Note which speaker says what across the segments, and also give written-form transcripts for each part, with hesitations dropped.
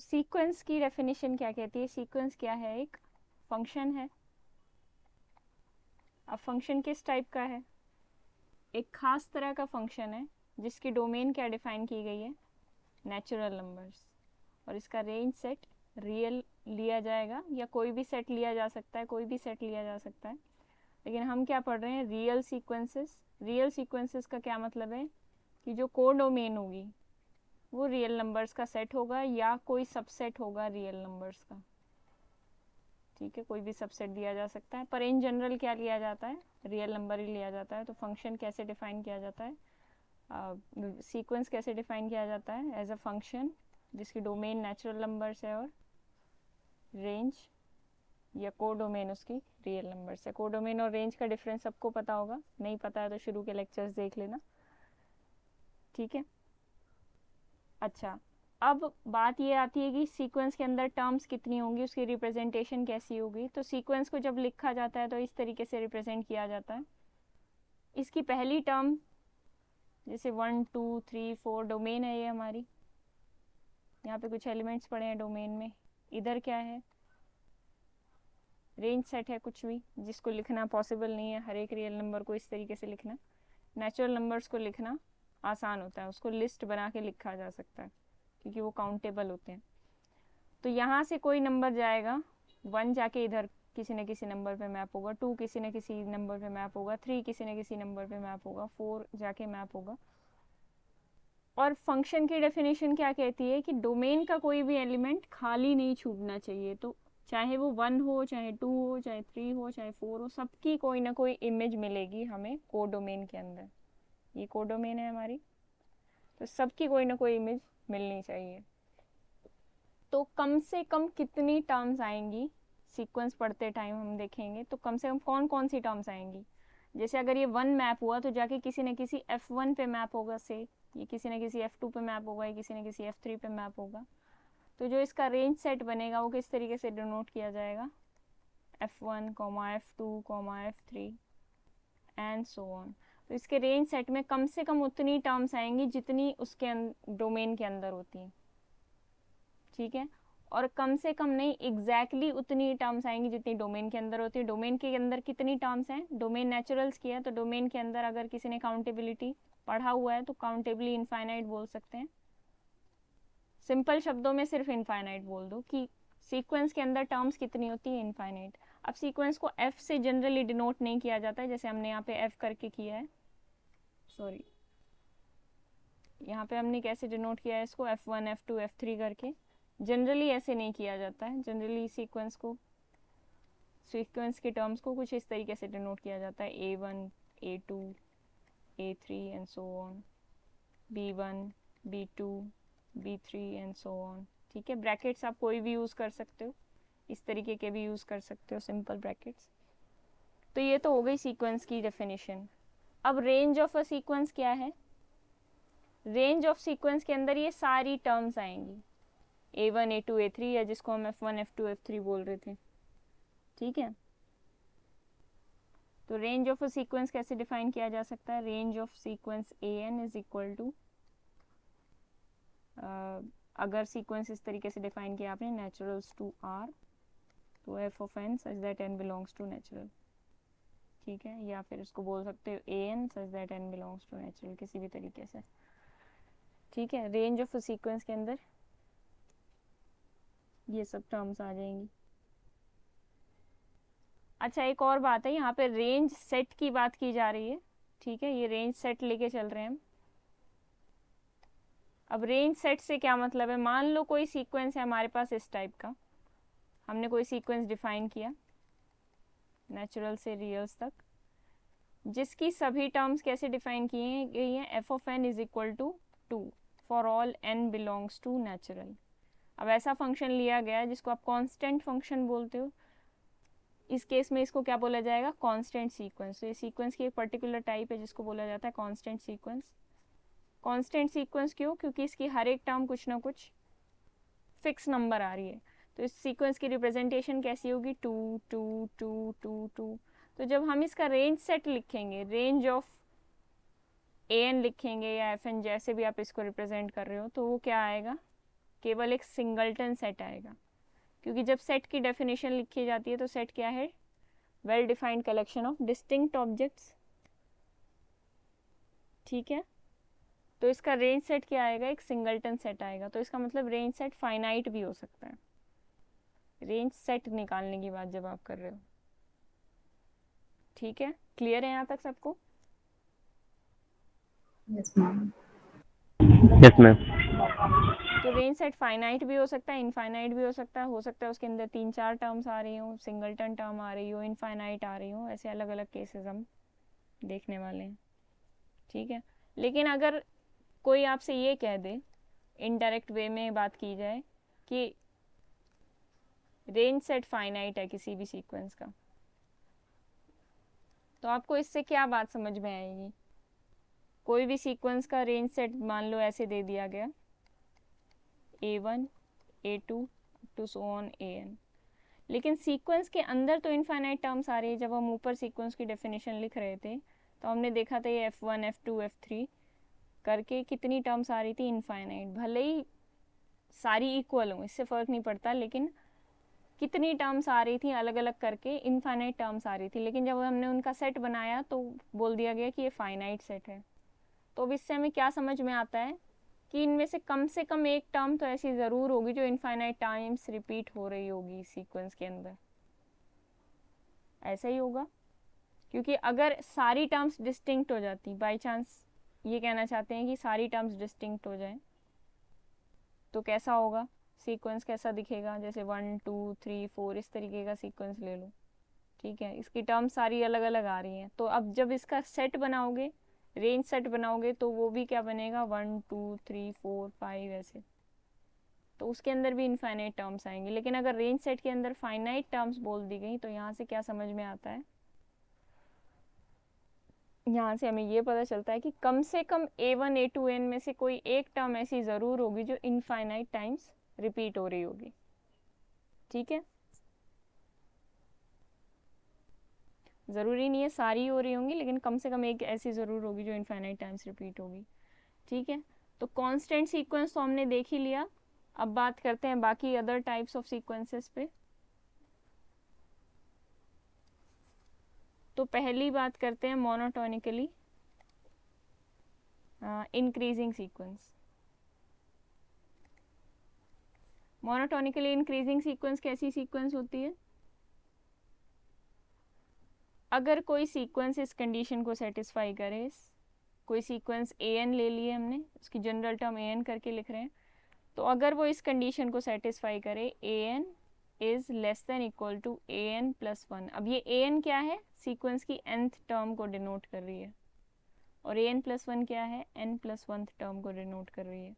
Speaker 1: Sequence की definition क्या कहती है? सीक्वेंस क्या है? एक फंक्शन है। अब फंक्शन किस टाइप का है? एक खास तरह का फंक्शन है जिसकी डोमेन क्या डिफाइन की गई है? Natural numbers. और इसका रेंज सेट रियल लिया जाएगा या कोई भी सेट लिया जा सकता है, कोई भी सेट लिया जा सकता है। लेकिन हम क्या पढ़ रहे हैं? Real sequences. रियल सीक्वेंसेस का क्या मतलब है? कि जो कोडोमेन होगी वो रियल नंबर्स का सेट होगा या कोई सबसेट होगा रियल नंबर्स का। ठीक है, कोई भी सबसेट दिया जा सकता है, पर इन जनरल क्या लिया जाता है? रियल नंबर ही लिया जाता है। तो फंक्शन कैसे डिफाइन किया जाता है? सीक्वेंस कैसे डिफाइन किया जाता है? एज अ फंक्शन जिसकी डोमेन नेचुरल नंबर्स है और रेंज या कोडोमेन उसकी रियल नंबर्स है। कोडोमेन और रेंज का डिफरेंस सबको पता होगा, नहीं पता है तो शुरू के लेक्चर्स देख लेना। ठीक है। अच्छा, अब बात ये आती है कि सीक्वेंस के अंदर टर्म्स कितनी होंगी, उसकी रिप्रेजेंटेशन कैसी होगी। तो सीक्वेंस को जब लिखा जाता है तो इस तरीके से रिप्रेजेंट किया जाता है। इसकी पहली टर्म जैसे 1 2 3 4 डोमेन है ये हमारी। यहाँ पे कुछ एलिमेंट्स पड़े हैं डोमेन में। इधर क्या है? रेंज सेट है, कुछ भी जिसको लिखना पॉसिबल नहीं है हर एक रियल नंबर को इस तरीके से लिखना। नेचुरल नंबर्स को लिखना आसान होता है, उसको लिस्ट बना के लिखा जा सकता है क्योंकि वो काउंटेबल होते हैं। तो यहाँ से कोई नंबर जाएगा, 1 जाके इधर किसी न किसी नंबर पे मैप होगा, 2 किसी न किसी नंबर पे मैप होगा, 3 किसी न किसी नंबर पे मैप होगा, 4 जाके मैप होगा। और फंक्शन की डेफिनेशन क्या कहती है? कि डोमेन का कोई भी एलिमेंट खाली नहीं छूटना चाहिए। तो चाहे वो 1 हो, चाहे 2 हो, चाहे 3 हो, चाहे 4 हो, सबकी कोई ना कोई इमेज मिलेगी हमें कोडोमेन के अंदर। ये कोडोमेन है हमारी, तो सबकी कोई ना कोई इमेज मिलनी चाहिए। तो कम से कम कितनी टर्म्स आएंगी सीक्वेंस पढ़ते टाइम हम देखेंगे। तो कम से कम कौन कौन सी टर्म्स आएंगी? जैसे अगर ये 1 मैप हुआ तो जाके किसी न किसी F1 पे मैप होगा, से ये किसी न किसी F2 पे मैप होगा, ये किसी न किसी F3 पे मैप होगा। तो जो इसका रेंज सेट बनेगा वो किस तरीके से डिनोट किया जाएगा? F1, F2, F3 and so on. तो इसके रेंज सेट में कम से कम उतनी टर्म्स आएंगी जितनी उसके डोमेन के अंदर होती हैं। ठीक है। और कम से कम नहीं, एग्जैक्टली उतनी टर्म्स आएंगी जितनी डोमेन के अंदर होती है। डोमेन के अंदर कितनी टर्म्स हैं? डोमेन नेचुरल्स की है, तो डोमेन के अंदर अगर किसी ने काउंटेबिलिटी पढ़ा हुआ है तो काउंटेबली इनफाइनाइट बोल सकते हैं। सिंपल शब्दों में सिर्फ इनफाइनाइट बोल दो कि सीक्वेंस के अंदर टर्म्स कितनी होती है? इनफाइनाइट। अब सीक्वेंस को एफ से जनरली डिनोट नहीं किया जाता है, जैसे हमने यहाँ पे एफ करके किया है। सॉरी, यहाँ पे हमने कैसे डिनोट किया है इसको? F1, F2, F3 करके। जनरली ऐसे नहीं किया जाता है। जनरली सीक्वेंस के टर्म्स को कुछ इस तरीके से डिनोट किया जाता है: A1, A2, A3 and so on, B1, B2, B3 and so on. ठीक है, ब्रैकेट्स आप कोई भी यूज़ कर सकते हो, इस तरीके के भी यूज़ कर सकते हो, सिंपल ब्रैकेट्स। तो ये तो हो गई सीक्वेंस की डेफिनेशन। अब रेंज ऑफ अ सीक्वेंस क्या है? रेंज ऑफ सीक्वेंस के अंदर ये सारी टर्म्स आएंगी, A1, A2, A3, या जिसको हम F1, F2, F3 बोल रहे थे। ठीक है। तो रेंज ऑफ अ सीक्वेंस कैसे डिफाइन किया जा सकता है? Range of sequence AN is equal to, अगर सीक्वेंस इस तरीके से डिफाइन किया आपने, नेचुरल्स टू R, तो F of N such that N belongs to natural. ठीक है, या फिर उसको बोल सकते हो AN such that N belongs to natural, किसी भी तरीके से। ठीक है, रेंज ऑफ अ सीक्वेंस के अंदर ये सब टर्म्स आ जाएंगी। अच्छा, एक और बात है, यहाँ पे रेंज सेट की बात की जा रही है। ठीक है, ये रेंज सेट लेके चल रहे हैं हम। अब रेंज सेट से क्या मतलब है? मान लो कोई सीक्वेंस है हमारे पास इस टाइप का, हमने कोई सीक्वेंस डिफाइन किया नेचुरल से रियल्स तक, जिसकी सभी टर्म्स कैसे डिफाइन की गई हैं? F of N is equal to 2 for all n belongs to natural. अब ऐसा फंक्शन लिया गया है जिसको आप कांस्टेंट फंक्शन बोलते हो। इस केस में इसको क्या बोला जाएगा? Constant sequence. तो ये सीक्वेंस की एक पर्टिकुलर टाइप है जिसको बोला जाता है कांस्टेंट सीक्वेंस। कांस्टेंट सीक्वेंस क्यों? क्योंकि इसकी हर एक टर्म कुछ ना कुछ फिक्स नंबर आ रही है। तो इस सीक्वेंस की रिप्रेजेंटेशन कैसी होगी? 2 2 2 2 2। तो जब हम इसका रेंज सेट लिखेंगे, रेंज ऑफ AN लिखेंगे या FN, जैसे भी आप इसको रिप्रेजेंट कर रहे हो, तो वो क्या आएगा? केवल एक सिंगलटन सेट आएगा, क्योंकि जब सेट की डेफिनेशन लिखी जाती है तो सेट क्या है, well defined collection of distinct objects, ठीक है। तो इसका रेंज सेट क्या आएगा, एक सिंगलटन सेट आएगा, तो इसका मतलब रेंज सेट फाइनाइट भी हो सकता है, रेंज सेट निकालने की बात जब आप कर रहे हो, ठीक है। क्लियर है यहाँ तक सबको?
Speaker 2: Yes ma'am.
Speaker 3: Yes ma'am.
Speaker 1: तो रेंज सेट फाइनाइट भी हो सकता है, इनफाइनाइट भी हो सकता है उसके अंदर 3-4 टर्म्स आ रही हो, सिंगलटन टर्म आ रही हो, इनफाइनाइट आ रही हो, ऐसे अलग अलग केसेस हम देखने वाले हैं, ठीक है। लेकिन अगर कोई आपसे ये कह दे, इनडायरेक्ट वे में बात की जाए कि रेंज सेट फाइनाइट है किसी भी सीक्वेंस का, तो आपको इससे क्या बात समझ में आएगी? कोई भी सीक्वेंस का रेंज सेट मान लो ऐसे दे दिया गया, A1 A2 to so on AN, लेकिन सीक्वेंस के अंदर तो इनफाइनाइट टर्म्स आ रही है। जब हम ऊपर सीक्वेंस की डेफिनेशन लिख रहे थे तो हमने देखा था ये F1 F2 F3 करके कितनी टर्म्स आ रही थी इनफाइनाइट, भले ही सारी इक्वल हों इससे फ़र्क नहीं पड़ता, लेकिन कितनी टर्म्स आ रही थी अलग अलग करके, इनफाइनाइट टर्म्स आ रही थी, लेकिन जब हमने उनका सेट बनाया तो बोल दिया गया कि ये फाइनाइट सेट है। तो अब इससे हमें क्या समझ में आता है कि इनमें से कम एक टर्म तो ऐसी ज़रूर होगी जो इनफाइनाइट टाइम्स रिपीट हो रही होगी सीक्वेंस के अंदर, ऐसा ही होगा। क्योंकि अगर सारी टर्म्स डिस्टिंक्ट हो जाती, बाय चांस ये कहना चाहते हैं कि सारी टर्म्स डिस्टिंक्ट हो जाए, तो कैसा होगा सीक्वेंस, कैसा दिखेगा, जैसे 1 2 3 4 इस तरीके का सीक्वेंस ले लो, ठीक है। इसकी टर्म्स सारी अलग अलग आ रही हैं, तो अब जब इसका सेट बनाओगे, रेंज सेट बनाओगे, तो वो भी क्या बनेगा, 1 2 3 4 5 ऐसे, तो उसके अंदर भी इनफाइनाइट टर्म्स आएंगे। लेकिन अगर रेंज सेट के अंदर फाइनाइट टर्म्स बोल दी गई, तो यहाँ से क्या समझ में आता है, यहाँ से हमें ये पता चलता है कि कम से कम A1 A2 N में से कोई एक टर्म ऐसी ज़रूर होगी जो इनफाइनाइट टाइम्स रिपीट हो रही होगी, ठीक है। ज़रूरी नहीं है सारी हो रही होंगी, लेकिन कम से कम एक ऐसी ज़रूर होगी जो इनफाइनाइट टाइम्स रिपीट होगी, ठीक है। तो कांस्टेंट सीक्वेंस तो हमने देख ही लिया। अब बात करते हैं बाकी अदर टाइप्स ऑफ सीक्वेंसेस पे। तो पहली बात करते हैं monotonically increasing sequence. Monotonically increasing sequence कैसी सीक्वेंस होती है, अगर कोई सीक्वेंस इस कंडीशन को सेटिस्फाई करे, कोई सीक्वेंस AN ले लिए हमने, उसकी जनरल टर्म AN करके लिख रहे हैं, तो अगर वो इस कंडीशन को सेटिस्फाई करे, AN is less than equal to AN plus 1। अब ये AN क्या है, सीक्वेंस की nth टर्म को डिनोट कर रही है, और AN प्लस 1 क्या है, n प्लस 1th टर्म को डिनोट कर रही है।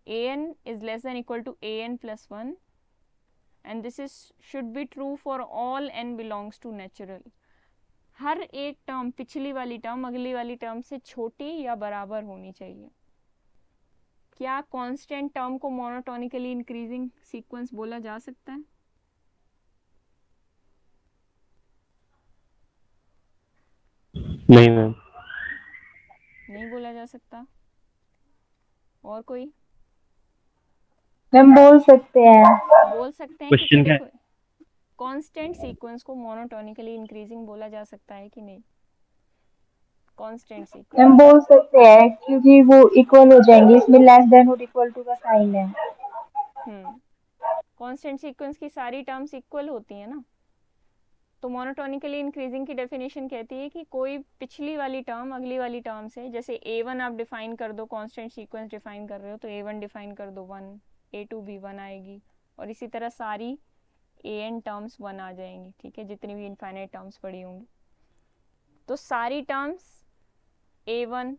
Speaker 1: AN is less than equal to AN plus 1 and this is should be true for all n belongs to natural। हर एक टर्म, पिछली वाली टर्म अगली वाली टर्म से छोटी या बराबर होनी चाहिए। क्या कांस्टेंट टर्म को मोनोटोनिकली इंक्रीजिंग सीक्वेंस बोला जा सकता है?
Speaker 3: नहीं मैम।
Speaker 1: नहीं बोला जा सकता। और कोई?
Speaker 2: मैम बोल सकते हैं।
Speaker 1: बोल सकते हैं, क्योंकि
Speaker 3: क्वेश्चन क्या?
Speaker 1: देखो कांस्टेंट सीक्वेंस को मोनोटोनिकली इंक्रीजिंग बोला जा सकता है कि नहीं, कांस्टेंट सीक्वेंस।
Speaker 2: मैम बोल सकते हैं क्योंकि वो इक्वल हो जाएंगे, इसमें लेस देन और इक्वल टू का साइन है।
Speaker 1: कांस्टेंट सीक्वेंस की सारी टर्म्स इक्वल होती हैं ना, तो मोनोटोनिकली इंक्रीजिंग की डेफिनेशन कहती है कि कोई पिछली वाली टर्म अगली वाली टर्म से, जैसे A1 आप डिफाइन कर दो, कांस्टेंट सीक्वेंस डिफाइन कर रहे हो तो A1 डिफाइन कर दो 1, A2 भी 1 आएगी, और इसी तरह सारी AN टर्म्स 1 आ जाएंगी, ठीक है, जितनी भी इनफाइनाइट टर्म्स पड़ी होंगी। तो सारी टर्म्स A1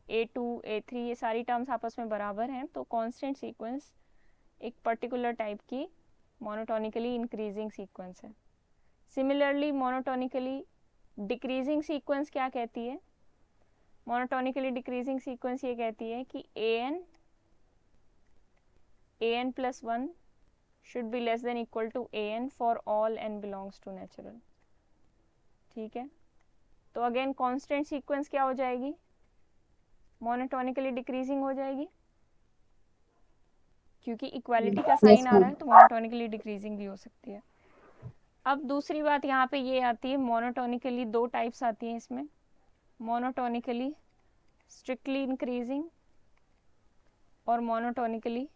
Speaker 1: A2 A3 ये सारी टर्म्स आपस में बराबर हैं, तो कांस्टेंट सीक्वेंस एक पर्टिकुलर टाइप की मोनोटोनिकली इंक्रीजिंग सीक्वेंस है। सिमिलरली मोनोटोनिकली डिक्रीजिंग सीक्वेंस क्या कहती है, मोनोटोनिकली डिक्रीजिंग सीक्वेंस ये कहती है कि an plus 1 should be less than equal to an for all n belongs to natural, ठीक है। तो अगेन कांस्टेंट सीक्वेंस क्या हो जाएगी, मोनोटोनिकली डिक्रीजिंग हो जाएगी, क्योंकि इक्वालिटी का साइन आ रहा है तो मोनोटोनिकली डिक्रीजिंग भी हो सकती है। अब दूसरी बात यहाँ पे ये आती है, मोनोटोनिकली दो टाइप्स आती हैं इसमें, मोनोटोनिकली स्ट्रिक्टली इंक्रीजिंग और मोनोटोनिकली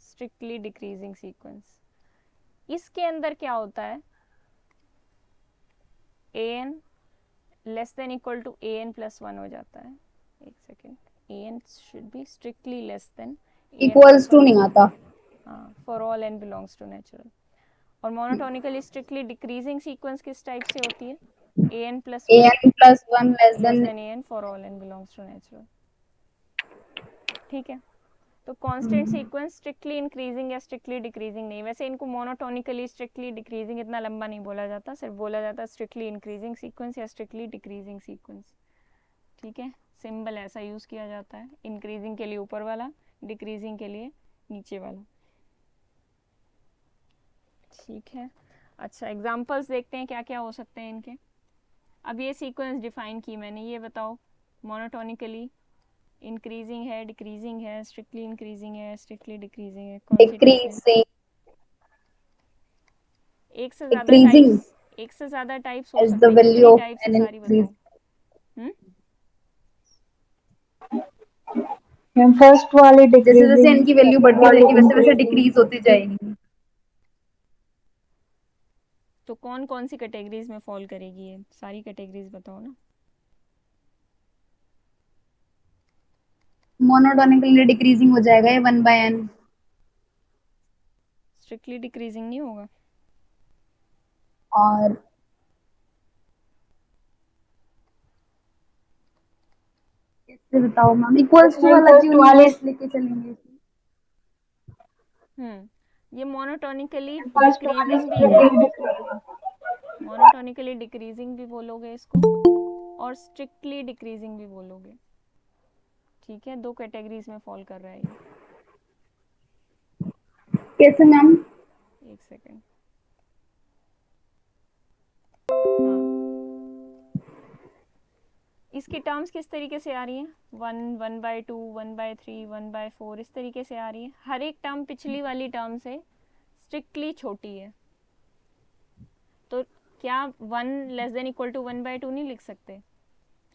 Speaker 1: स्ट्रिक्टली डिक्रीजिंग सीक्वेंस। इसके अंदर क्या होता है, a n less than equal to a n plus one हो जाता है। एक second, a n should be strictly less than A n
Speaker 4: equals
Speaker 1: plus
Speaker 4: to
Speaker 1: one,
Speaker 4: नहीं आता।
Speaker 1: हाँ, for all N belongs to natural. और मोनोटोनिकली स्ट्रिक्टली डिक्रीजिंग सीक्वेंस किस type से होती है, a n plus
Speaker 4: a
Speaker 1: one
Speaker 4: N plus one less
Speaker 1: less
Speaker 4: than.
Speaker 1: Then A N for all N belongs to natural. ठीक है, तो constant sequence strictly increasing या strictly decreasing नहीं, वैसे इनको मोनोटोनिकली स्ट्रिक्टली डिक्रीजिंग इतना लंबा नहीं बोला जाता, सिर्फ बोला जाता स्ट्रिक्टली इंक्रीजिंग सीक्वेंस या स्ट्रिक्टली डिक्रीजिंग सीक्वेंस। ठीक है, सिंबल ऐसा यूज किया जाता है, इंक्रीजिंग के लिए ऊपर वाला, डिक्रीजिंग के लिए नीचे वाला। ठीक है, अच्छा एग्जांपल्स देखते हैं क्या क्या हो सकते हैं इनके। अब ये सीक्वेंस डिफाइन की मैंने, ये बताओ मोनोटोनिकली इंक्रीजिंग है, डिक्रीजिंग है, स्ट्रिक्टली इंक्रीजिंग है, स्ट्रिक्टली डिक्रीजिंग है, कौन सी टाइप है?
Speaker 4: डिक्रीजिंग।
Speaker 1: एक से ज्यादा
Speaker 4: डिक्रीजिंग
Speaker 1: टाइप्स, एक से ज्यादा टाइप्स हो
Speaker 4: एज
Speaker 1: सकते
Speaker 4: द
Speaker 1: हैं,
Speaker 4: वैल्यू
Speaker 1: कितनी
Speaker 4: ऑफ
Speaker 1: टाइप्स है
Speaker 4: एन
Speaker 1: सारी
Speaker 4: इंक्रीज।
Speaker 1: बताओ। हम्म,
Speaker 2: मैम फर्स्ट वाली
Speaker 4: जैसे जैसे
Speaker 2: डिक्रीजिंग,
Speaker 4: इनकी वैल्यू
Speaker 2: सेकंड
Speaker 4: बढ़ती
Speaker 2: वाली
Speaker 4: जाएगी वैसे वैसे
Speaker 2: इंक्रीजिंग।
Speaker 4: डिक्रीज होती जाएगी।
Speaker 1: तो कौन कौन सी कैटेगरीज में फॉल करेगी ये, सारी कैटेगरीज बताओ ना।
Speaker 4: मोनोटोनिकली डिक्रीजिंग हो जाएगा ये 1/n।
Speaker 1: स्ट्रिक्टली डिक्रीजिंग नहीं होगा।
Speaker 4: और कैसे बताओ मैम, इक्वल्स टू
Speaker 2: मैम
Speaker 4: वाला
Speaker 2: फर्स्ट
Speaker 4: क्यों नहीं
Speaker 2: वाली,
Speaker 4: लेके चलेंगे?
Speaker 1: ये मोनोटोनिकली
Speaker 2: फर्स्ट वाली
Speaker 1: डिक्रीजिंग भी है,
Speaker 2: स्ट्रिक्टली डिक्रीजिंग।
Speaker 1: मोनोटोनिकली डिक्रीजिंग भी बोलोगे इसको और स्ट्रिक्टली डिक्रीजिंग भी बोलोगे। ठीक है, दो कैटेगरीज में फॉल कर रहा है ये।
Speaker 4: कैसे मैम?
Speaker 1: एक सेकेंड, हाँ, इसकी टर्म्स किस तरीके से आ रही हैं, 1/2, 1/3, 1/4, इस तरीके से आ रही है। हर एक टर्म पिछली वाली टर्म से स्ट्रिक्टली छोटी है, तो क्या 1 < नहीं लिख सकते,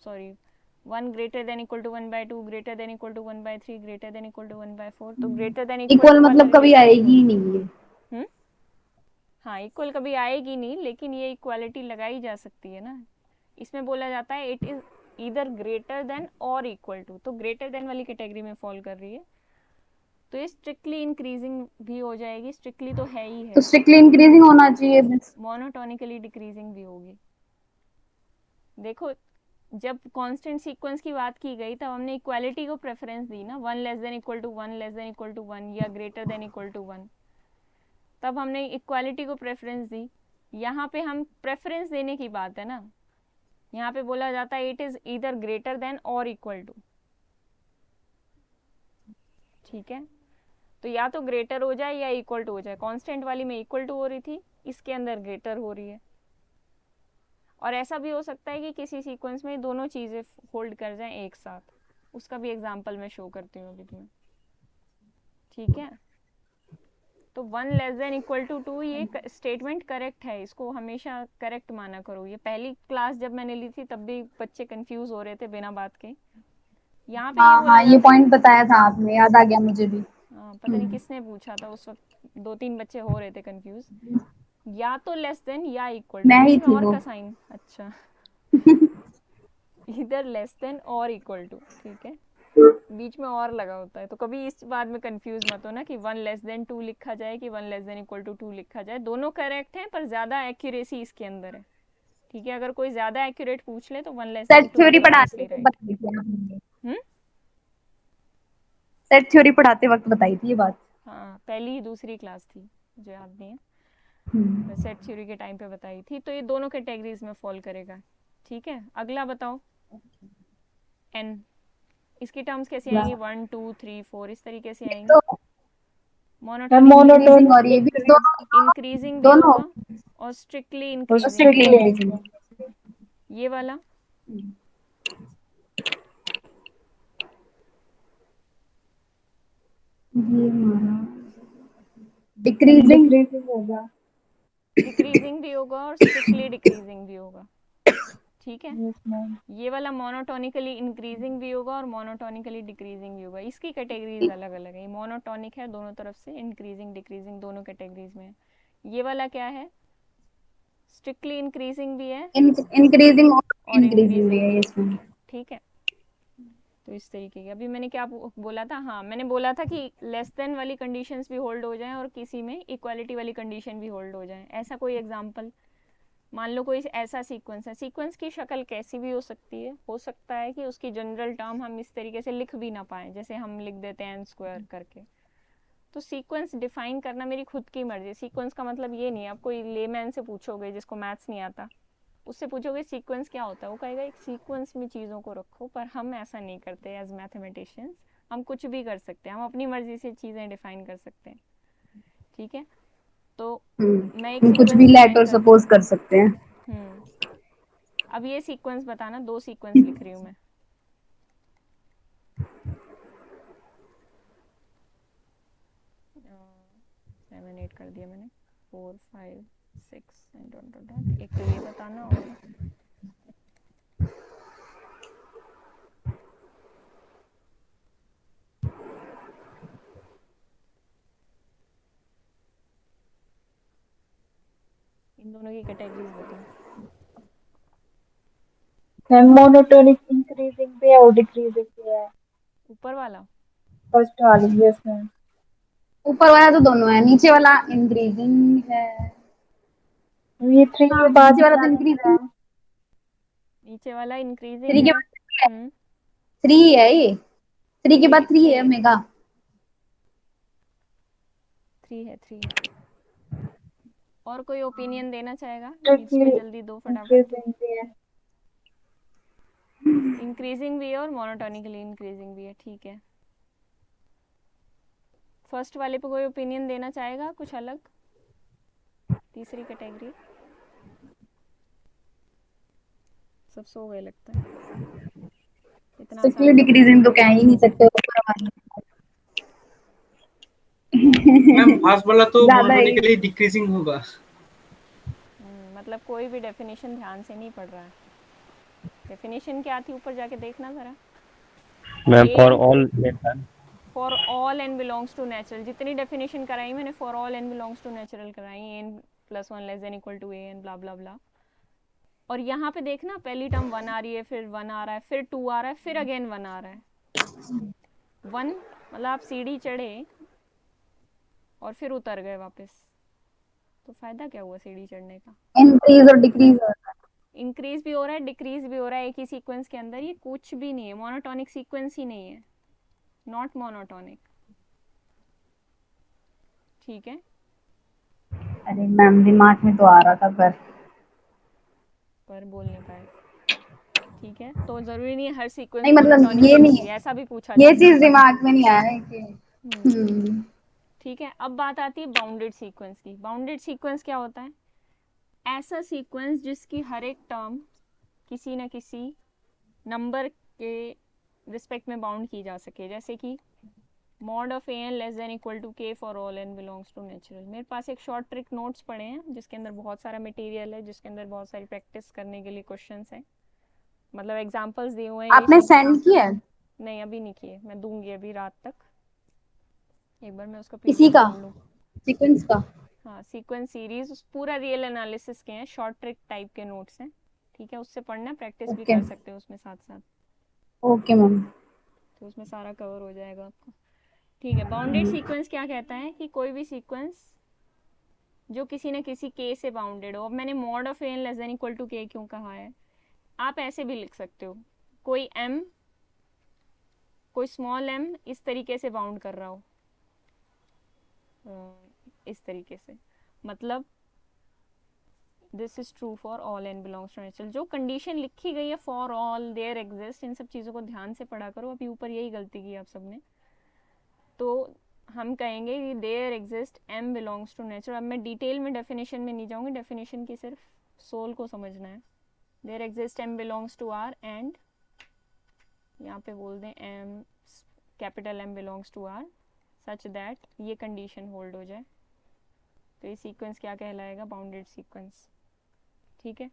Speaker 1: sorry 1 < 1 greater than equal to 1/3 greater than equal to 1/4, तो greater than equal
Speaker 4: equal
Speaker 1: to वाला
Speaker 4: मतलब कभी
Speaker 1: रिलेशन भी
Speaker 4: आएगी ही
Speaker 1: होगा।
Speaker 4: नहीं ये।
Speaker 1: हम्म, हाँ, इक्वल कभी आएगी नहीं, लेकिन ये इक्वालिटी लगाई जा सकती है ना। इसमें बोला जाता है it is either greater than और इक्वल टू, तो ग्रेटर देन वाली कैटेगरी में फॉल कर रही है, तो ये स्ट्रिक्टली इंक्रीजिंग भी हो जाएगी, स्ट्रिक्टली तो है ही
Speaker 4: तो
Speaker 1: है,
Speaker 4: स्ट्रिक्टली इंक्रीजिंग होना चाहिए बस।
Speaker 1: मोनोटोनिकली डिक्रीजिंग भी होगी। देखो, जब कांस्टेंट सीक्वेंस की बात की गई तब हमने इक्वालिटी को प्रेफरेंस दी ना, 1 < 1 1 < 1 या ग्रेटर देन इक्वल टू 1, तब हमने इक्वालिटी को प्रेफरेंस दी। यहाँ पे हम प्रेफरेंस देने की बात है ना, यहाँ पे बोला जाता है it is either greater than और इक्वल टू। ठीक है, तो या तो ग्रेटर हो जाए या इक्वल टू हो जाए, कांस्टेंट वाली में इक्वल टू हो रही थी, इसके अंदर ग्रेटर हो रही है। और ऐसा भी हो सकता है कि किसी सीक्वेंस में दोनों चीज़ें होल्ड कर जाएं एक साथ, उसका भी एग्जांपल मैं शो करती हूँ अभी तुम्हें। ठीक है, तो 1 < 2 ये स्टेटमेंट करेक्ट है, इसको हमेशा करेक्ट माना करो। ये पहली क्लास जब मैंने ली थी तब भी बच्चे कंफ्यूज हो रहे थे बिना बात के। यहाँ पे ये
Speaker 4: हाँ हाँ,
Speaker 1: बोला
Speaker 4: ये
Speaker 1: जाता है,
Speaker 4: पॉइंट बताया था आपने, याद आ गया मुझे भी।
Speaker 1: हाँ, पता नहीं किसने पूछा था उस वक्त, दो तीन बच्चे हो रहे थे कंफ्यूज, या तो लेस देन या इक्वल टू,
Speaker 4: मैं ही
Speaker 1: बीच में
Speaker 4: थी
Speaker 1: और
Speaker 4: वो।
Speaker 1: का साइन, अच्छा इधर लेस देन और इक्वल टू, ठीक है, बीच में और लगा होता है, तो कभी इस बात में कंफ्यूज मत हो ना कि 1 < 2 लिखा जाए कि 1 < 2 लिखा जाए, दोनों करेक्ट हैं पर ज्यादा एक्यूरेसी इसके अंदर है। ठीक है, अगर कोई ज्यादा एक्यूरेट पूछ ले तो 1 <
Speaker 4: सेट
Speaker 1: 2
Speaker 4: थ्योरी
Speaker 1: इज
Speaker 4: पढ़ाते
Speaker 1: ऑब्वियसली
Speaker 4: वक्त
Speaker 1: राइट।
Speaker 4: बताई थी आपने।
Speaker 1: हम्म,
Speaker 4: सेट थ्योरी पढ़ाते वक्त बताई थी ये बात।
Speaker 1: हाँ, पहली ही दूसरी क्लास थी, मुझे याद नहीं है, मैं
Speaker 4: हम्म।
Speaker 1: सेट थ्योरी के टाइम पे बताई थी। तो ये दोनों कैटेगरीज में फॉल करेगा। ठीक है, अगला बताओ, एन, इसकी टर्म्स कैसी आएंगी, 1 2 3 4 इस तरीके से आएंगी।
Speaker 4: तो
Speaker 2: मैम
Speaker 1: मोनोटोनिकली
Speaker 4: इंक्रीजिंग और ये भी
Speaker 2: मोनोटोनिक
Speaker 4: दोनों
Speaker 1: इंक्रीजिंग भी
Speaker 4: दोनों।
Speaker 1: होगा और स्ट्रिक्टली
Speaker 2: और
Speaker 1: इंक्रीजिंग भी
Speaker 4: स्ट्रिक्टली
Speaker 2: स्ट्रिक्टली
Speaker 1: होगा।
Speaker 4: इंक्रीजिंग।
Speaker 1: ये वाला
Speaker 4: ये हमारा डिक्रीजिंग।
Speaker 2: डिक्रीजिंग होगा।
Speaker 1: डिक्रीजिंग भी होगा और स्ट्रिक्टली डिक्रीजिंग भी होगा, ठीक है।
Speaker 2: Yes ma'am.
Speaker 1: ये वाला मोनोटोनिकली इंक्रीजिंग भी होगा और मोनोटोनिकली डिक्रीजिंग भी होगा। इसकी कैटेगरीज अलग अलग है। ये मोनोटोनिक है दोनों तरफ से, इंक्रीजिंग डिक्रीजिंग दोनों कैटेगरीज में है। ये वाला क्या है, स्ट्रिक्टली इंक्रीजिंग भी है
Speaker 4: इंक्रीजिंग और
Speaker 1: और
Speaker 4: इंक्रीजिंग भी
Speaker 1: इंक्रीजिंग
Speaker 4: है
Speaker 1: भी है,
Speaker 4: इसमें।
Speaker 1: ठीक है। तो इस तरीके की, अभी मैंने क्या बोला था, हाँ मैंने बोला था कि लेस देन वाली कंडीशंस भी होल्ड हो जाएं और किसी में इक्वालिटी वाली कंडीशन भी होल्ड हो जाए। ऐसा कोई एग्जांपल, मान लो कोई ऐसा सीक्वेंस है, सीक्वेंस की शक्ल कैसी भी हो सकती है, हो सकता है कि उसकी जनरल टर्म हम इस तरीके से लिख भी ना पाए, जैसे हम लिख देते हैं n² करके। तो सीक्वेंस डिफाइन करना मेरी खुद की मर्जी। सीक्वेंस का मतलब ये नहीं है, आप कोई लेमैन से पूछोगे जिसको मैथ्स नहीं आता, उससे पूछोगे सीक्वेंस क्या होता है, वो कहेगा एक सीक्वेंस में चीज़ों को रखो। पर हम ऐसा नहीं करते एज मैथमेटिशियंस, हम कुछ भी कर सकते हैं, हम अपनी मर्जी से चीज़ें डिफाइन कर सकते हैं, ठीक है। तो मैं एक
Speaker 4: हम कुछ
Speaker 1: सीक्वेंस
Speaker 4: भी लेट
Speaker 1: डिफाइन
Speaker 4: और
Speaker 1: करती हूँ।
Speaker 4: सपोज कर सकते हैं।
Speaker 1: अब ये सीक्वेंस बताना, दो सीक्वेंस लिख रही हूँ मैं। 7 8 कर दिया मैंने, 4 5 6 एंड डॉट डॉट डॉट। एक तो ये बताना और इन दोनों की कैटेगरीज बताओ।
Speaker 2: मैम मोनोटोनिक इंक्रीजिंग भी है और डिक्रीजिंग भी है।
Speaker 1: ऊपर वाला
Speaker 2: फर्स्ट वाली, यस मैम।
Speaker 4: ऊपर वाला तो दोनों है, नीचे वाला इंक्रीजिंग है।
Speaker 2: ये 3 के बाद
Speaker 4: नीचे वाला
Speaker 2: क्या
Speaker 4: तो
Speaker 2: लिख रहा
Speaker 4: इंक्रीजिंग,
Speaker 2: है?
Speaker 1: नीचे वाला इंक्रीजिंग
Speaker 4: 3 के
Speaker 1: है।
Speaker 4: बाद 3 है ये, 3 के बाद 3 है ओमेगा।
Speaker 1: 3 है, 3 है। और कोई ओपिनियन देना चाहेगा इस
Speaker 2: स्ट्रिक्टली
Speaker 1: पे, जल्दी दो फटाफट।
Speaker 2: इंक्रीजिंग भी है।
Speaker 1: इंक्रीजिंग भी है और मोनोटोनिकली इंक्रीजिंग भी है, ठीक है। फर्स्ट वाले पे कोई ओपिनियन देना चाहेगा कुछ अलग, तीसरी कैटेगरी। सब सो गए लगता है, इतना
Speaker 4: स्ट्रिक्टली
Speaker 1: आसान था
Speaker 4: डिक्रीजिंग
Speaker 1: पूछने
Speaker 4: तो
Speaker 1: में,
Speaker 4: कह
Speaker 1: सब
Speaker 4: ही नहीं
Speaker 1: सो गए।
Speaker 4: सकते ऊपर वाली।
Speaker 5: मैम फास्ट वाला तो
Speaker 4: ज्यादा ही।
Speaker 5: मोनोटोनिकली डिक्रीजिंग होगा।
Speaker 1: मतलब कोई भी डेफिनेशन ध्यान से नहीं पढ़ रहा है। डेफिनेशन क्या थी ऊपर जाके देखना जरा।
Speaker 3: Ma'am for
Speaker 1: N
Speaker 3: all less
Speaker 1: for all N belongs to natural, जितनी डेफिनेशन कराई मैंने for all N belongs to natural कराई, n+1 less than equal to an blah blah blah. और यहाँ पे देखना पहली टर्म 1 आ रही है, फिर 1 आ रहा है, फिर 2 आ रहा है, फिर अगेन 1 आ रहा है। 1 मतलब आप सीढ़ी चढ़े और फिर उतर गए वापस, तो फायदा क्या हुआ सीढ़ी चढ़ने का।
Speaker 4: इंक्रीज और डिक्रीज हो रहा
Speaker 1: इंक्रीज भी हो रहा है, डिक्रीज भी हो रहा है एक ही सीक्वेंस के अंदर, ये कुछ भी नहीं है, मोनोटोनिक सीक्वेंस ही नहीं है, नॉट मोनोटोनिक, ठीक है।
Speaker 4: है। अरे मैम दिमाग में तो आ रहा था
Speaker 1: पर बोल नहीं पाए, ठीक है। तो जरूरी नहीं है हर सीक्वेंस
Speaker 4: नहीं, मतलब
Speaker 1: मोनोटोनिक
Speaker 4: ये
Speaker 1: होनी
Speaker 4: नहीं
Speaker 1: चाहिए,
Speaker 4: है,
Speaker 1: ऐसा भी पूछा
Speaker 4: ये
Speaker 1: जा
Speaker 4: चीज
Speaker 1: सकता है।
Speaker 4: दिमाग में नहीं आया है कि
Speaker 1: हम्म
Speaker 4: हम्म
Speaker 1: ठीक है। अब बात आती है बाउंडेड सीक्वेंस की। बाउंडेड सीक्वेंस क्या होता है, ऐसा सीक्वेंस जिसकी हर एक टर्म किसी न किसी नंबर के रिस्पेक्ट में बाउंड की जा सके, जैसे कि mod of an less than equal to k for all n belongs to natural. मेरे पास एक शॉर्ट ट्रिक नोट्स पड़े हैं जिसके अंदर बहुत सारा मटेरियल है, जिसके अंदर बहुत सारी प्रैक्टिस करने के लिए क्वेश्चंस हैं, मतलब एग्जांपल्स दिए हुए हैं ये
Speaker 4: आपने
Speaker 1: सीक्वेंस।
Speaker 4: सेंड किया है
Speaker 1: नहीं अभी नहीं किए, मैं दूंगी अभी रात तक, एक बार मैं उसका
Speaker 4: किसी
Speaker 1: पीडीएफ
Speaker 4: का
Speaker 1: ढूंढ लूँ।
Speaker 4: सीक्वेंस का?
Speaker 1: हाँ सीक्वेंस सीरीज पूरा रियल एनालिसिस के हैं, शॉर्ट ट्रिक टाइप के नोट्स हैं, ठीक है। उससे पढ़ना, प्रैक्टिस भी
Speaker 4: ओके,
Speaker 1: कर सकते हो उसमें साथ साथ,
Speaker 4: ओके मैम।
Speaker 1: तो उसमें सारा कवर हो जाएगा आपका, ठीक है। बाउंडेड सीक्वेंस क्या कहता है कि कोई भी सीक्वेंस जो किसी न किसी k से बाउंडेड हो। अब मैंने mod of n less than equal to k क्यों कहा है, आप ऐसे भी लिख सकते हो, कोई m, कोई स्मॉल m इस तरीके से बाउंड कर रहा हो, इस तरीके से, मतलब this is true for all N belongs to natural. जो कंडीशन लिखी गई है फॉर ऑल देयर एग्जिस्ट, इन सब चीज़ों को ध्यान से पढ़ा करो। अभी ऊपर यही गलती की आप सबने, तो हम कहेंगे कि there exist m belongs to nature. अब मैं डिटेल में डेफिनेशन में नहीं जाऊंगी, डेफिनेशन की सिर्फ सोल को समझना है। There exist m belongs to r एंड यहाँ पे बोल दें m capital M belongs to r such that ये कंडीशन होल्ड हो जाए, तो ये सीक्वेंस क्या कहलाएगा, बाउंडेड सीक्वेंस। ठीक है,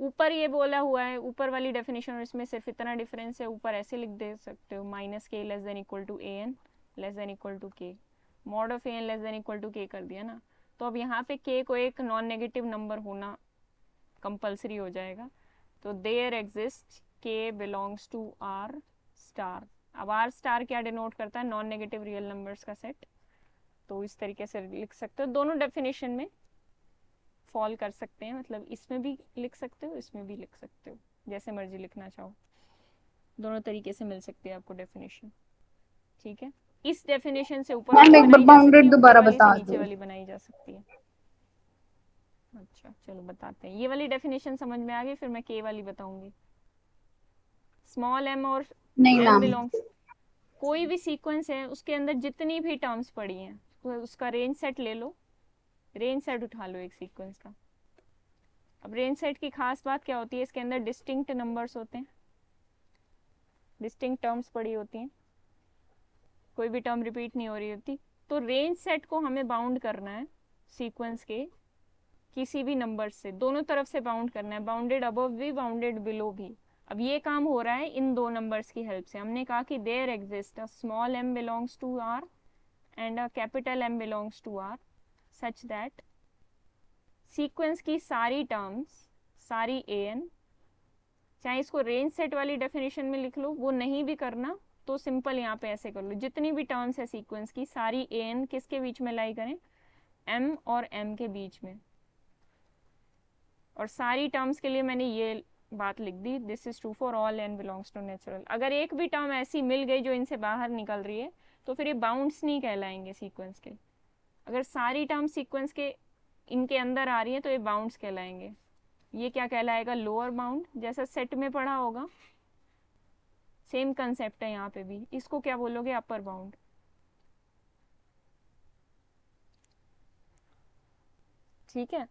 Speaker 1: ऊपर ये बोला हुआ है, ऊपर वाली डेफिनेशन और इसमें सिर्फ इतना डिफरेंस है, ऊपर ऐसे लिख दे सकते हो minus k less than equal to a n less than equal to k, mod of a n less than equal to k कर दिया ना। तो अब यहाँ पे के को एक नॉन नेगेटिव नंबर होना कंपलसरी हो जाएगा। तो देयर एग्जिस्ट के बिलोंग्स टू आर स्टार। अब आर स्टार क्या डिनोट करता है, नॉन नेगेटिव रियल नंबर्स का सेट। तो इस तरीके से लिख सकते हो, दोनों डेफिनेशन में फॉल कर सकते हैं, मतलब इसमें भी लिख सकते हो इसमें भी लिख सकते हो, जैसे मर्जी लिखना चाहो, दोनों तरीके से मिल सकती है आपको डेफिनेशन। ठीक है, इस डेफिनेशन से ऊपर
Speaker 4: मैम
Speaker 1: वाली
Speaker 4: एक बार
Speaker 1: बनाई जा सकती
Speaker 4: बाउंडेड
Speaker 1: है, ऊपर
Speaker 4: दोबारा
Speaker 1: वाली से
Speaker 4: बता
Speaker 1: नीचे
Speaker 4: दो।
Speaker 1: वाली बनाई जा सकती है। अच्छा चलो बताते हैं, ये वाली डेफिनेशन समझ में आ गई, फिर मैं के वाली बताऊंगी। स्मॉल एम और
Speaker 4: नहीं
Speaker 1: एम
Speaker 4: मैम।
Speaker 1: बिलोंग्स, कोई भी सीक्वेंस है उसके अंदर जितनी भी टर्म्स पड़ी हैं तो उसका रेंज सेट ले लो, रेंज सेट उठा लो एक सीक्वेंस का। अब रेंज सेट की खास बात क्या होती है, इसके अंदर डिस्टिंक्ट नंबर्स होते हैं, डिस्टिंक्ट टर्म्स पड़ी होती हैं, कोई भी टर्म रिपीट नहीं हो रही होती। तो रेंज सेट को हमें बाउंड करना है सीक्वेंस के किसी भी नंबर से, दोनों तरफ से बाउंड करना है, बाउंडेड अबव भी बाउंडेड बिलो भी। अब ये काम हो रहा है इन दो नंबर्स की हेल्प से। हमने कहा कि there exist a small m belongs to r and a capital M belongs to r such that sequence की सारी टर्म्स, सारी an, चाहे इसको रेंज सेट वाली डेफिनेशन में लिख लो, वो नहीं भी करना तो सिंपल यहाँ पे ऐसे कर लो, जितनी भी टर्म्स है सीक्वेंस की सारी an किसके बीच में लाई करें, m और m के बीच में। और सारी टर्म्स के लिए मैंने ये बात लिख दी, this is true for all n belongs to natural. अगर एक भी टर्म ऐसी मिल गई जो इनसे बाहर निकल रही है तो फिर ये बाउंड्स नहीं कहलाएंगे सीक्वेंस के। अगर सारी टर्म सीक्वेंस के इनके अंदर आ रही है तो ये बाउंड्स कहलाएंगे। ये क्या कहलाएगा, लोअर बाउंड, जैसा सेट में पढ़ा होगा सेम कंसेप्ट है यहाँ पे भी। इसको क्या बोलोगे, अपर बाउंड। ठीक है,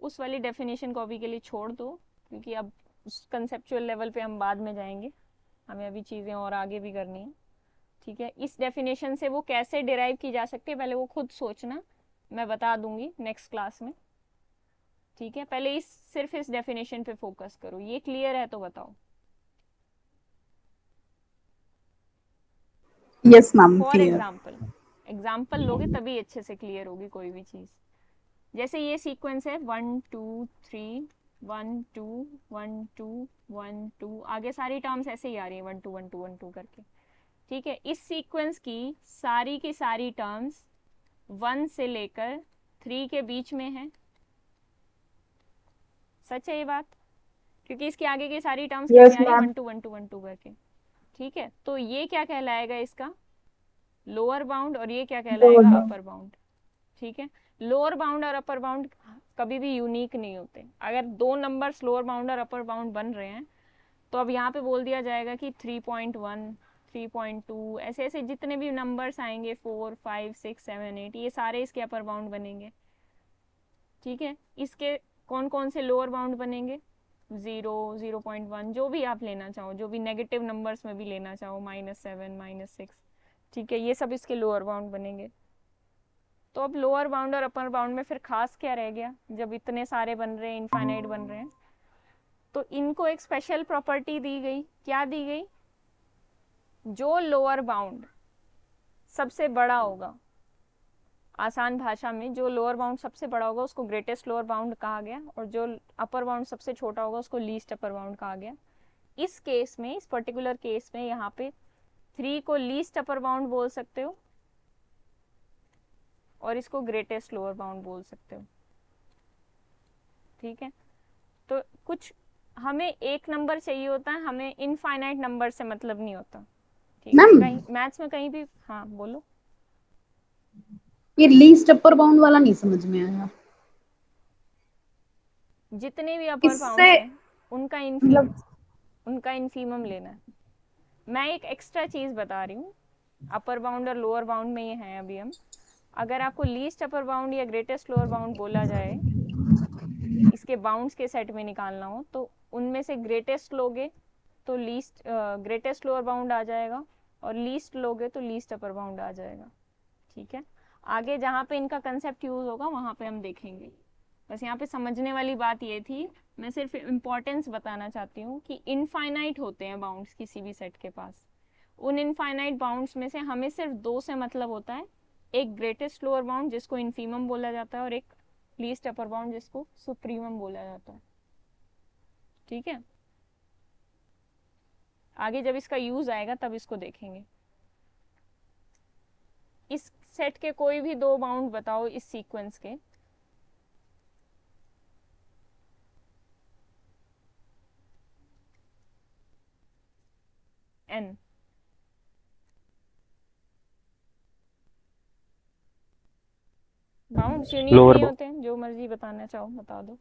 Speaker 1: उस वाली डेफिनेशन को अभी के लिए छोड़ दो, क्योंकि अब उस कंसेप्चुअल लेवल पे हम बाद में जाएंगे, हमें अभी चीज़ें और आगे भी करनी है। ठीक है, इस डेफिनेशन से वो कैसे डिराइव की जा सकती है पहले वो खुद सोचना, मैं बता दूंगी नेक्स्ट क्लास में। ठीक है, पहले सिर्फ इस डेफिनेशन पे फोकस करो, ये क्लियर है तो बताओ।
Speaker 4: Yes ma'am
Speaker 1: for
Speaker 4: clear.
Speaker 1: Example लोगे तभी अच्छे से क्लियर होगी कोई भी चीज़। जैसे ये सीक्वेंस है 1 2 3 1 2 1 2 1 2, आगे सारी टर्म्स ऐसे ही आ रही है 1 2 1 2 1 2 करके। ठीक है, इस सीक्वेंस की सारी टर्म्स 1 से लेकर 3 के बीच में है। सच है ये बात, क्योंकि इसके आगे की सारी टर्म्स कैसे
Speaker 2: यस
Speaker 1: आ रही है
Speaker 2: मैम।
Speaker 1: 1 2 1 2 1 2 करके। ठीक है, तो ये क्या कहलाएगा, इसका लोअर बाउंड, और ये क्या कहलाएगा, अपर बाउंड। ठीक है, लोअर बाउंड और अपर बाउंड कभी भी यूनिक नहीं होते। अगर दो नंबर्स लोअर बाउंड और अपर बाउंड बन रहे हैं तो अब यहाँ पे बोल दिया जाएगा कि 3.1 3.2 ऐसे ऐसे जितने भी नंबर्स आएंगे 4 5 6 7 8 ये सारे इसके अपर बाउंड बनेंगे। ठीक है, इसके कौन कौन से लोअर बाउंड बनेंगे, 0 0.1 जो भी आप लेना चाहो, जो भी नेगेटिव नंबर्स में भी लेना चाहो, -7 -6। ठीक है, ये सब इसके लोअर बाउंड बनेंगे। तो अब लोअर बाउंड और अपर बाउंड में फिर खास क्या रह गया, जब इतने सारे बन रहे हैं, इनफाइनाइट बन रहे हैं, तो इनको एक स्पेशल प्रॉपर्टी दी गई। क्या दी गई, जो लोअर बाउंड सबसे बड़ा होगा, आसान भाषा में जो लोअर बाउंड सबसे बड़ा होगा उसको ग्रेटेस्ट लोअर बाउंड कहा गया, और जो अपर बाउंड सबसे छोटा होगा उसको लीस्ट अपर बाउंड कहा गया। इस केस में, इस पर्टिकुलर केस में यहाँ पे 3 को लीस्ट अपर बाउंड बोल सकते हो और इसको ग्रेटेस्ट लोअर बाउंड बोल सकते हो। ठीक है, तो कुछ हमें एक नंबर चाहिए होता है, हमें इनफाइनाइट नंबर से मतलब नहीं होता। ठीक है,
Speaker 4: मैम
Speaker 1: कहीं मैथ्स में कहीं भी, हाँ बोलो।
Speaker 4: ये लीस्ट अपर बाउंड वाला नहीं समझ में आया।
Speaker 1: जितने भी अपर
Speaker 4: इससे
Speaker 1: बाउंड्स हैं उनका
Speaker 4: मतलब
Speaker 1: इनफीमम लेना है। मैं एक एक्स्ट्रा चीज बता रही हूँ, अपर बाउंड और लोअर बाउंड में ये है अभी हम। अगर आपको लीस्ट अपर बाउंड या ग्रेटेस्ट लोअर बाउंड बोला जाए, इसके बाउंड्स के सेट में निकालना हो, तो उनमें से ग्रेटेस्ट लोगे तो लीस्ट ग्रेटेस्ट लोअर बाउंड आ जाएगा, और लीस्ट लोगे तो लीस्ट अपर बाउंड आ जाएगा। ठीक है, आगे जहाँ पे इनका कंसेप्ट यूज होगा वहाँ पे हम देखेंगे। बस यहाँ पे समझने वाली बात ये थी, मैं सिर्फ इम्पोर्टेंस बताना चाहती हूँ कि इनफाइनाइट होते हैं बाउंड्स किसी भी सेट के पास। उन इनफाइनाइट बाउंड्स में से हमें सिर्फ दो से मतलब होता है, एक ग्रेटेस्ट लोअर बाउंड जिसको इन्फीमम बोला जाता है और एक लीस्ट अपर बाउंड जिसको सुप्रीमम बोला जाता है। ठीक है, आगे जब इसका यूज आएगा तब इसको देखेंगे। इस सेट के कोई भी दो बाउंड बताओ इस सीक्वेंस के। n बाउंड्स यूनिक
Speaker 3: लोअर
Speaker 1: नहीं होते हैं, जो मर्जी बताना चाहो बता दो।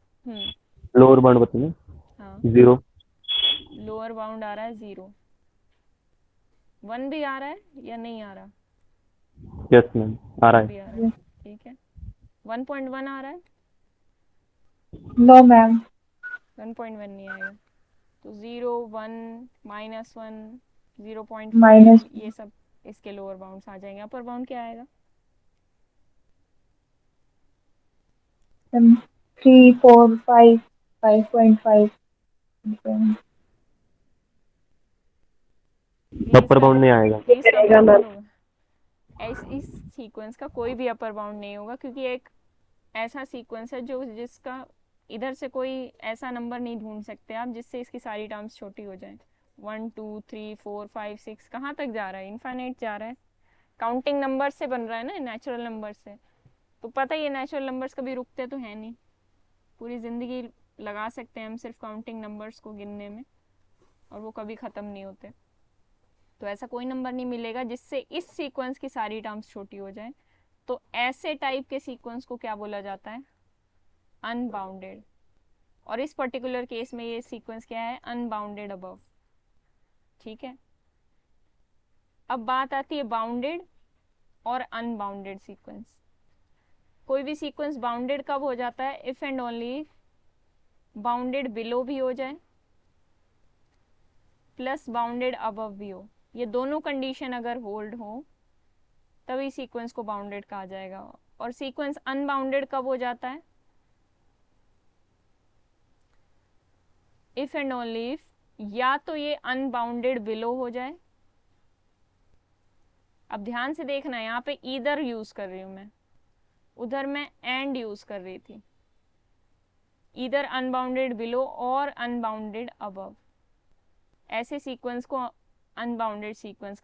Speaker 3: लोअर बाउंड बताइए।
Speaker 1: हाँ,
Speaker 3: 0
Speaker 1: लोअर बाउंड आ रहा है 0। 1 भी आ रहा है या नहीं आ रहा?
Speaker 3: यस मैम आ रहा
Speaker 1: भी
Speaker 3: है।
Speaker 1: आ रहा है, ठीक है। 1.1 आ रहा है?
Speaker 2: No ma'am.
Speaker 1: 1.1 नहीं आएगा, तो 0 1 -1 0.5
Speaker 2: माइनस
Speaker 1: ये सब इसके लोअर बाउंड्स आ जाएंगे। अपर बाउंड क्या आएगा?
Speaker 2: 3 4 5 5.5।
Speaker 3: अपर बाउंड नहीं आएगा।
Speaker 1: प्लीज कंफर्टेबल होगा। इस सीक्वेंस का कोई भी अपर बाउंड नहीं होगा, क्योंकि एक ऐसा सीक्वेंस है जो जिसका इधर से कोई ऐसा नंबर नहीं ढूंढ सकते आप जिससे इसकी सारी टर्म्स छोटी हो जाए। 1 2 3 4 5 6 कहाँ तक जा रहा है? इनफाइनाइट जा रहा है। काउंटिंग नंबर से बन रहा है ना, नेचुरल नंबर से। तो पता ही है नेचुरल नंबर्स कभी रुकते तो है नहीं, पूरी ज़िंदगी लगा सकते हैं हम सिर्फ काउंटिंग नंबर्स को गिनने में, और वो कभी ख़त्म नहीं होते। तो ऐसा कोई नंबर नहीं मिलेगा जिससे इस सीक्वेंस की सारी टर्म्स छोटी हो जाए। तो ऐसे टाइप के सीक्वेंस को क्या बोला जाता है? अनबाउंडेड। और इस पर्टिकुलर केस में ये सीक्वेंस क्या है? Unbounded above. ठीक है, अब बात आती है बाउंडेड और अनबाउंडेड सीक्वेंस। कोई भी सीक्वेंस बाउंडेड कब हो जाता है? If and only bounded below भी हो जाए प्लस बाउंडेड अबव भी हो। ये दोनों कंडीशन अगर होल्ड हो तभी सीक्वेंस को बाउंडेड कहा जाएगा। और सीक्वेंस अनबाउंडेड कब हो जाता है? इफ एंड ओनली इफ या तो ये अनबाउंडेड बिलो हो जाए। अब ध्यान से देखना, यहाँ पे ईदर यूज कर रही हूं मैं, उधर मैं एंड यूज कर रही थी। ईदर अनबाउंडेड बिलो और अनबाउंडेड अबव, ऐसे सीक्वेंस को अनबाउंडेड सीक्वेंस